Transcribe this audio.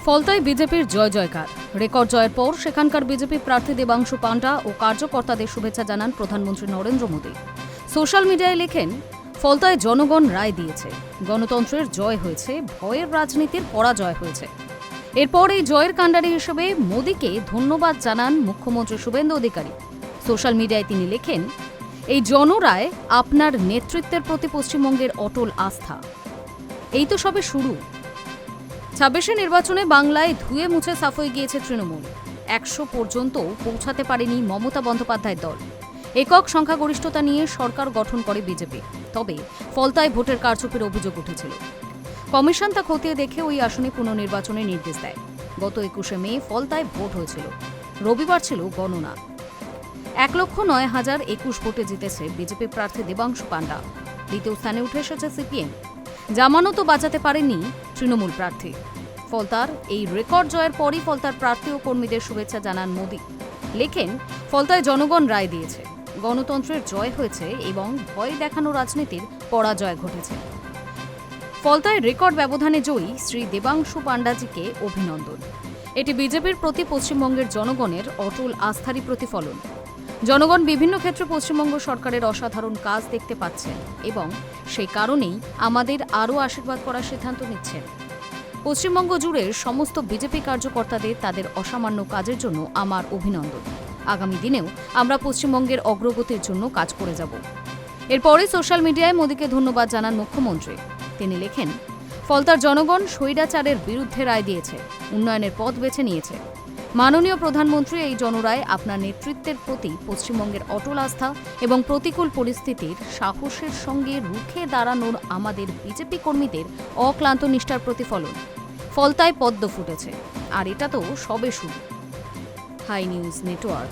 ফলতায় বিজেপির জয় জয়কার। রেকর্ড জয়ের পর সেখানকার বিজেপি প্রার্থী দেবাংশু পান্ডা ও কার্যকর্তাদের শুভেচ্ছা জানান প্রধানমন্ত্রী নরেন্দ্র মোদী। সোশ্যাল মিডিয়ায় লেখেন, ফলতায় জনগণ রায় দিয়েছে, গণতন্ত্রের জয় হয়েছে, ভয়ের রাজনীতির পরাজয় হয়েছে। এরপর এই জয়ের কাণ্ডারি হিসেবে মোদীকে ধন্যবাদ জানান মুখ্যমন্ত্রী শুভেন্দু অধিকারী। সোশ্যাল মিডিয়ায় তিনি লেখেন, এই জনরায় আপনার নেতৃত্বের প্রতি পশ্চিমবঙ্গের অটল আস্থা। এই তো সবে শুরু। ২৬ নির্বাচনে বাংলায় ধুয়ে মুছে সাফ হয়ে গিয়েছে তৃণমূল। ১০০ পর্যন্ত পৌঁছাতে পারেনি মমতা বন্দ্যোপাধ্যায়ের দল। একক সংখ্যাগরিষ্ঠতা নিয়ে সরকার গঠন করে বিজেপি। তবে ফলতায় ভোটের কারচুপির অভিযোগ উঠেছিল। কমিশন তা খতিয়ে দেখে ওই আসনে পুনর্নির্বাচনের নির্দেশ দেয়। গত ২১শে মে ফলতায় ভোট হয়েছিল। রবিবার ছিল গণনা। ১,০৯,০২১ ভোটে জিতেছে বিজেপি প্রার্থী দেবাংশু পান্ডা। দ্বিতীয় স্থানে উঠে এসেছে সিপিএম। জামানতও বাঁচাতে পারেনি তৃণমূল প্রার্থী। ফলতার এই রেকর্ড জয়ের পরই ফলতার প্রার্থী ও কর্মীদের শুভেচ্ছা জানান মোদী। লেখেন, ফলতায় জনগণ রায় দিয়েছে, গণতন্ত্রের জয় হয়েছে এবং ভয় দেখানো রাজনীতির পরাজয় ঘটেছে। ফলতায় রেকর্ড ব্যবধানে জয়ী শ্রী দেবাংশু পান্ডাজিকে অভিনন্দন। এটি বিজেপির প্রতি পশ্চিমবঙ্গের জনগণের অটল আস্থারই প্রতিফলন। জনগণ বিভিন্ন ক্ষেত্রে পশ্চিমবঙ্গ সরকারের অসাধারণ কাজ দেখতে পাচ্ছেন এবং সেই কারণেই আমাদের আরও আশীর্বাদ করার সিদ্ধান্ত নিচ্ছেন। পশ্চিমবঙ্গ জুড়ে সমস্ত বিজেপি কার্যকর্তাদের তাদের অসামান্য কাজের জন্য আমার অভিনন্দন। আগামী দিনেও আমরা পশ্চিমবঙ্গের অগ্রগতির জন্য কাজ করে যাব। এরপরে সোশ্যাল মিডিয়ায় মোদীকে ধন্যবাদ জানান মুখ্যমন্ত্রী। তিনি লেখেন, ফলতার জনগণ স্বৈরাচারের বিরুদ্ধে রায় দিয়েছে, উন্নয়নের পথ বেছে নিয়েছে। মাননীয় প্রধানমন্ত্রী, এই জনরায় আপনার নেতৃত্বের প্রতি পশ্চিমবঙ্গের অটল আস্থা এবং প্রতিকূল পরিস্থিতির সাহসের সঙ্গে রুখে দাঁড়ানোর আমাদের বিজেপি কর্মীদের অক্লান্ত নিষ্ঠার প্রতিফলন। ফলতায় পদ্ম ফুটেছে, আর এটা তো সবে শুরু। Hi news network.